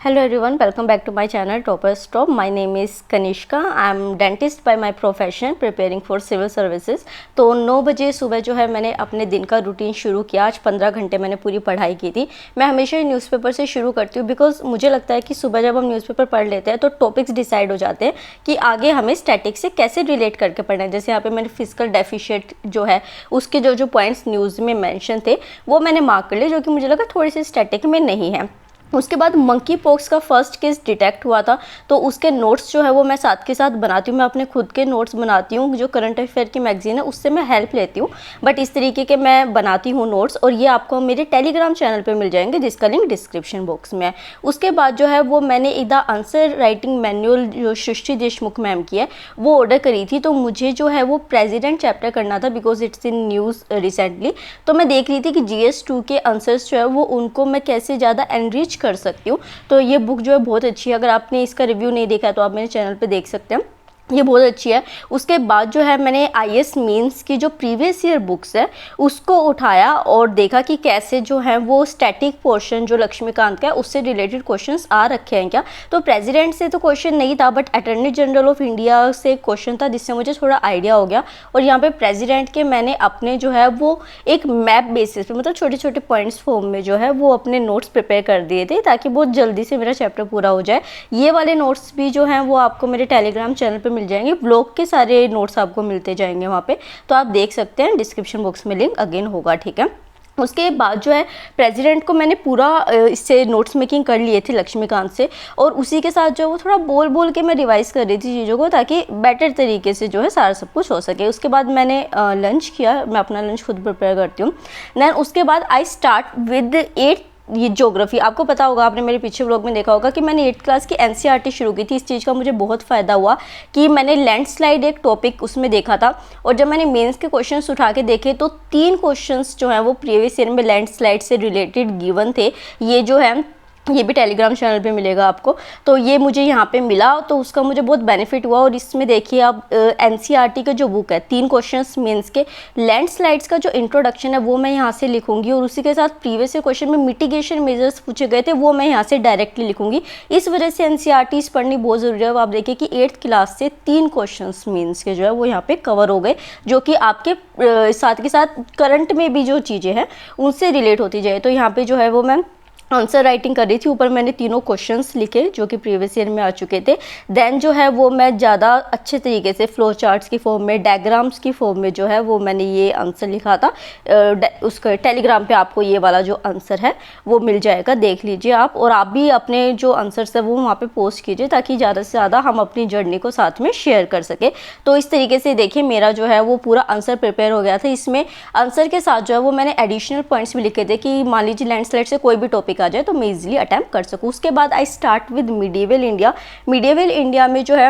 Hello everyone, welcome back to my channel Topper Stop. My name is Kanishka. I am dentist by my profession, preparing for civil services. तो 9 बजे सुबह जो है मैंने अपने दिन का रूटीन शुरू किया। आज 15 घंटे मैंने पूरी पढ़ाई की थी। मैं हमेशा ही न्यूज़पेपर से शुरू करती हूँ बिकॉज मुझे लगता है कि सुबह जब हम न्यूज़पेपर पढ़ लेते हैं तो टॉपिक्स डिसाइड हो जाते हैं कि आगे हमें स्टैटिक से कैसे रिलेट करके पढ़ना है। जैसे यहाँ पे मैंने फिजिकल डेफिशिएंट जो है उसके जो पॉइंट्स न्यूज़ में मेंशन थे वो मैंने मार्क कर लिए, जो कि मुझे लगा थोड़ी सी स्टैटिक में नहीं है। उसके बाद मंकी पॉक्स का फर्स्ट केस डिटेक्ट हुआ था, तो उसके नोट्स जो है वो मैं साथ के साथ बनाती हूँ। मैं अपने खुद के नोट्स बनाती हूँ, जो करंट अफेयर की मैगजीन है उससे मैं हेल्प लेती हूँ, बट इस तरीके के मैं बनाती हूँ नोट्स, और ये आपको मेरे टेलीग्राम चैनल पे मिल जाएंगे जिसका लिंक डिस्क्रिप्शन बॉक्स में है। उसके बाद जो है वो मैंने एक द आंसर राइटिंग मैनुअल जो सृष्टि देशमुख मैम की है वो ऑर्डर करी थी। तो मुझे जो है वो प्रेजिडेंट चैप्टर करना था because it's in news recently. तो मैं देख रही थी कि GS2 के आंसर्स जो है वो उनको मैं कैसे ज़्यादा एनरिच कर सकती हूँ। तो ये बुक जो है बहुत अच्छी है, अगर आपने इसका रिव्यू नहीं देखा तो आप मेरे चैनल पे देख सकते हैं, ये बहुत अच्छी है। उसके बाद जो है मैंने IAS मेंस की जो प्रीवियस ईयर बुक्स है उसको उठाया और देखा कि कैसे जो है वो स्टैटिक पोर्शन जो लक्ष्मीकांत का है उससे रिलेटेड क्वेश्चंस आ रखे हैं क्या। तो प्रेसिडेंट से तो क्वेश्चन नहीं था, but attorney general of India से क्वेश्चन था, जिससे मुझे थोड़ा आइडिया हो गया। और यहाँ पे प्रेसिडेंट के मैंने अपने जो है वो एक मैप बेसिस पे, मतलब छोटे छोटे पॉइंट्स फॉर्म में जो है वो अपने नोट्स प्रिपेयर कर दिए थे ताकि बहुत जल्दी से मेरा चैप्टर पूरा हो जाए। ये वाले नोट्स भी जो हैं वो आपको मेरे टेलीग्राम चैनल पे मिल जाएंगे। ब्लॉग के सारे नोट्स आपको मिलते जाएंगे वहाँ पे, तो आप देख सकते हैं। डिस्क्रिप्शन बॉक्स में लिंक अगेन होगा, ठीक है। उसके बाद जो है प्रेसिडेंट को मैंने पूरा इससे नोट्स मेकिंग कर लिए थे लक्ष्मीकांत से, और उसी के साथ जो है वो थोड़ा बोल बोल के मैं रिवाइज़ कर रही थी चीज़ों को ताकि बेटर तरीके से जो है सारा सब कुछ हो सके। उसके बाद मैंने लंच किया, मैं अपना लंच खुद प्रिपेयर करती हूँ। देन उसके बाद आई स्टार्ट विद 8 ये ज्योग्राफी। आपको पता होगा, आपने मेरे पीछे व्लॉग में देखा होगा कि मैंने 8th क्लास की NCERT शुरू की थी। इस चीज़ का मुझे बहुत फ़ायदा हुआ कि मैंने लैंडस्लाइड एक टॉपिक उसमें देखा था, और जब मैंने मेंस के क्वेश्चंस उठा के देखे तो 3 क्वेश्चंस जो हैं वो प्रीवियस ईयर में लैंडस्लाइड से रिलेटेड गिवन थे। ये जो है ये भी टेलीग्राम चैनल पे मिलेगा आपको। तो ये मुझे यहाँ पे मिला, तो उसका मुझे बहुत बेनिफिट हुआ। और इसमें देखिए आप NCERT का जो बुक है 3 क्वेश्चंस मेंस के, लैंडस्लाइड्स का जो इंट्रोडक्शन है वो मैं यहाँ से लिखूंगी, और उसी के साथ प्रीवियस ईयर क्वेश्चन में मिटिगेशन मेजर्स पूछे गए थे वो मैं यहाँ से डायरेक्टली लिखूंगी। इस वजह से NCERTs पढ़नी बहुत ज़रूरी है। आप देखिए कि 8th क्लास से 3 क्वेश्चन मेन्स के जो है वो यहाँ पे कवर हो गए, जो कि आपके साथ के साथ करंट में भी जो चीज़ें हैं उनसे रिलेट होती जाए। तो यहाँ पे जो है वो मैं आंसर राइटिंग कर रही थी, ऊपर मैंने तीनों क्वेश्चंस लिखे जो कि प्रीवियस ईयर में आ चुके थे। देन जो है वो मैं ज़्यादा अच्छे तरीके से फ्लो चार्ट्स की फॉर्म में, डायग्राम्स की फॉर्म में जो है वो मैंने ये आंसर लिखा था। उसका टेलीग्राम पे आपको ये वाला जो आंसर है वो मिल जाएगा, देख लीजिए आप। और आप भी अपने जो आंसर्स है वो वहाँ पे पोस्ट कीजिए ताकि ज़्यादा से ज़्यादा हम अपनी जर्नी को साथ में शेयर कर सके। तो इस तरीके से देखिए मेरा जो है वो पूरा आंसर प्रिपेयर हो गया था। इसमें आंसर के साथ जो है वो मैंने एडिशनल पॉइंट्स भी लिखे थे कि मान लीजिए लैंडस्लाइड से कोई भी टॉपिक आ जाए तो मैं इजीली अटेम्प्ट कर सकूँ। उसके बाद I start with medieval India. Medieval India में जो है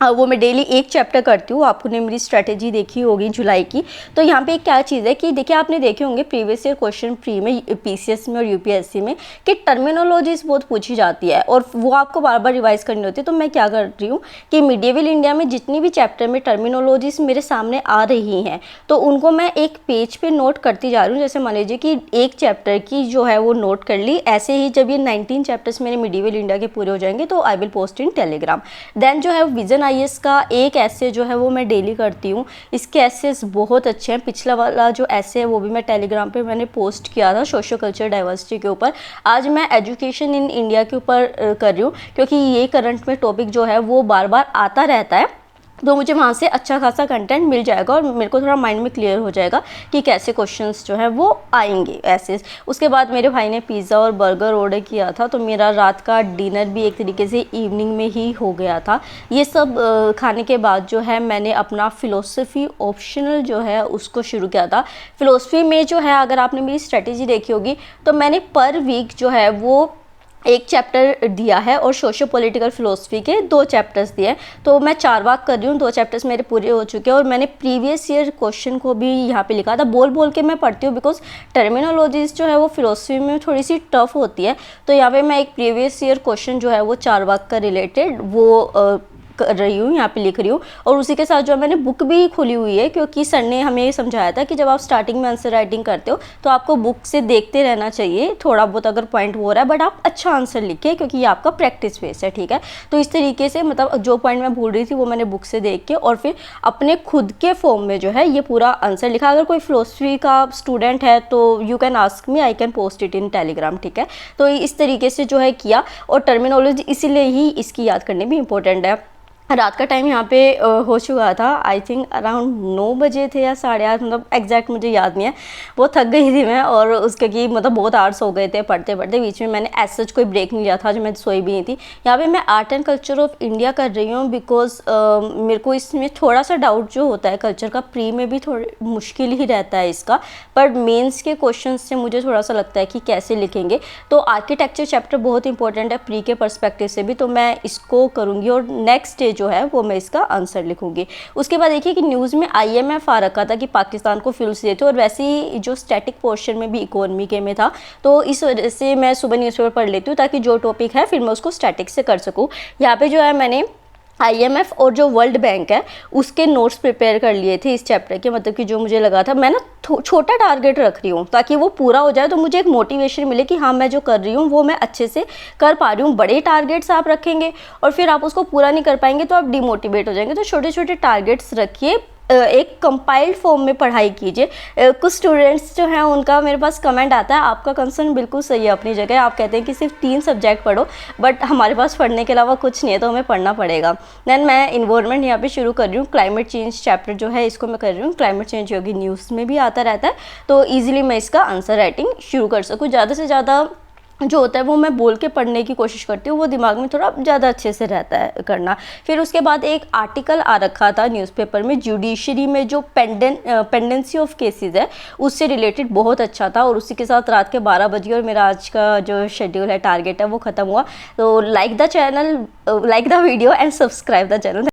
वो मैं डेली एक चैप्टर करती हूँ। आपने मेरी स्ट्रेटेजी देखी होगी जुलाई की। तो यहाँ पे क्या चीज़ है कि देखिए आपने देखे होंगे प्रीवियस ईयर क्वेश्चन प्री में PCS में और UPSC में कि टर्मिनोलॉजीज बहुत पूछी जाती है और वो आपको बार बार रिवाइज करनी होती है। तो मैं क्या कर रही हूँ कि मिडिवल इंडिया में जितनी भी चैप्टर में टर्मिनोलॉजीज मेरे सामने आ रही हैं तो उनको मैं एक पेज पे नोट करती जा रही हूँ। जैसे मान लीजिए कि एक चैप्टर की जो है वो नोट कर ली। ऐसे ही जब ये 19 चैप्टर्स मेरे मिडिवल इंडिया के पूरे हो जाएंगे तो I will post in Telegram. Then जो है विजन IAS का एक ऐसे जो है वो मैं डेली करती हूँ। इसके ऐसेस बहुत अच्छे हैं। पिछला वाला जो ऐसे है वो भी मैं टेलीग्राम पे मैंने पोस्ट किया था सोशल कल्चर डाइवर्सिटी के ऊपर। आज मैं एजुकेशन इन इंडिया के ऊपर कर रही हूँ क्योंकि ये करंट में टॉपिक जो है वो बार बार आता रहता है, तो मुझे वहाँ से अच्छा खासा कंटेंट मिल जाएगा और मेरे को थोड़ा माइंड में क्लियर हो जाएगा कि कैसे क्वेश्चंस जो है वो आएंगे ऐसे। उसके बाद मेरे भाई ने पिज़्ज़ा और बर्गर ऑर्डर किया था, तो मेरा रात का डिनर भी एक तरीके से इवनिंग में ही हो गया था। ये सब खाने के बाद जो है मैंने अपना फ़िलोसफी ऑप्शनल जो है उसको शुरू किया था। फ़िलोसफी में जो है अगर आपने मेरी स्ट्रेटेजी देखी होगी तो मैंने पर वीक जो है वो एक चैप्टर दिया है और सोशो पॉलिटिकल फ़िलोसफी के 2 चैप्टर्स दिए। तो मैं 4 वाक कर रही हूँ, 2 चैप्टर्स मेरे पूरे हो चुके हैं। और मैंने प्रीवियस ईयर क्वेश्चन को भी यहाँ पे लिखा था। बोल बोल के मैं पढ़ती हूँ बिकॉज टर्मिनोलॉजीज जो है वो फ़िलोसफी में थोड़ी सी टफ होती है। तो यहाँ पे मैं एक प्रीवियस ईयर क्वेश्चन जो है वो 4 वाक का रिलेटेड वो कर रही हूँ, यहाँ पे लिख रही हूँ। और उसी के साथ जो मैंने बुक भी खुली हुई है, क्योंकि सर ने हमें ये समझाया था कि जब आप स्टार्टिंग में आंसर राइटिंग करते हो तो आपको बुक से देखते रहना चाहिए, थोड़ा बहुत अगर पॉइंट हो रहा है, बट आप अच्छा आंसर लिखिए क्योंकि ये आपका प्रैक्टिस बेस है, ठीक है। तो इस तरीके से मतलब जो पॉइंट मैं भूल रही थी वो मैंने बुक से देख के और फिर अपने खुद के फॉर्म में जो है ये पूरा आंसर लिखा। अगर कोई फिलोसफी का स्टूडेंट है तो you can ask me, I can post it in Telegram, ठीक है। तो इस तरीके से जो है किया। और टर्मिनोलॉजी इसीलिए ही इसकी याद करनी भी इंपॉर्टेंट है। रात का टाइम यहाँ पे हो चुका था, आई थिंक अराउंड 9 बजे थे या 8:30, मतलब एग्जैक्ट मुझे याद नहीं है। वो थक गई थी मैं, और उसके कि मतलब बहुत आवर्स हो गए थे पढ़ते पढ़ते। बीच में मैंने ऐसा सच कोई ब्रेक नहीं लिया था, जो मैं सोई भी नहीं थी। यहाँ पे मैं art and culture of India कर रही हूँ बिकॉज मेरे को इसमें थोड़ा सा डाउट जो होता है कल्चर का, प्री में भी थोड़ी मुश्किल ही रहता है इसका, पर मेंस के क्वेश्चन से मुझे थोड़ा सा लगता है कि कैसे लिखेंगे। तो आर्किटेक्चर चैप्टर बहुत इंपॉर्टेंट है प्री के पर्सपेक्टिव से भी, तो मैं इसको करूँगी और नेक्स्ट डे जो है वो मैं इसका आंसर लिखूंगी। उसके बाद देखिए कि न्यूज़ में IMF आ रखा था कि पाकिस्तान को फ्यूल्स देते, और वैसे ही जो स्टैटिक पोर्शन में भी इकोनॉमी के में था, तो इस वजह से मैं सुबह न्यूज़पेपर पढ़ लेती हूँ ताकि जो टॉपिक है फिर मैं उसको स्टैटिक से कर सकूँ। यहाँ पे जो है मैंने IMF और जो वर्ल्ड बैंक है उसके नोट्स प्रिपेयर कर लिए थे इस चैप्टर के, मतलब कि जो मुझे लगा था मैं ना छोटा टारगेट रख रही हूँ ताकि वो पूरा हो जाए, तो मुझे एक मोटिवेशन मिले कि हाँ मैं जो कर रही हूँ वो मैं अच्छे से कर पा रही हूँ। बड़े टारगेट्स आप रखेंगे और फिर आप उसको पूरा नहीं कर पाएंगे तो आप डिमोटिवेट हो जाएंगे। तो छोटे छोटे टारगेट्स रखिए, एक कंपाइल्ड फॉर्म में पढ़ाई कीजिए। कुछ स्टूडेंट्स जो हैं उनका मेरे पास कमेंट आता है, आपका कंसर्न बिल्कुल सही है अपनी जगह, आप कहते हैं कि सिर्फ 3 सब्जेक्ट पढ़ो, बट हमारे पास पढ़ने के अलावा कुछ नहीं है तो हमें पढ़ना पड़ेगा। देन मैं इन्वायरमेंट यहाँ पे शुरू कर रही हूँ, क्लाइमेट चेंज चैप्टर जो है इसको मैं कर रही हूँ। क्लाइमेट चेंज होगी न्यूज़ में भी आता रहता है, तो ईजिली मैं इसका आंसर राइटिंग शुरू कर सकूँ। ज़्यादा से ज़्यादा जो होता है वो मैं बोल के पढ़ने की कोशिश करती हूँ, वो दिमाग में थोड़ा ज़्यादा अच्छे से रहता है करना। फिर उसके बाद एक आर्टिकल आ रखा था न्यूज़पेपर में, जुडिशरी में जो पेंडेंसी ऑफ केसेस है उससे रिलेटेड, बहुत अच्छा था। और उसी के साथ रात के 12 बजे और मेरा आज का जो शेड्यूल है, टारगेट है, वो ख़त्म हुआ। तो like the channel, like the video and subscribe the channel.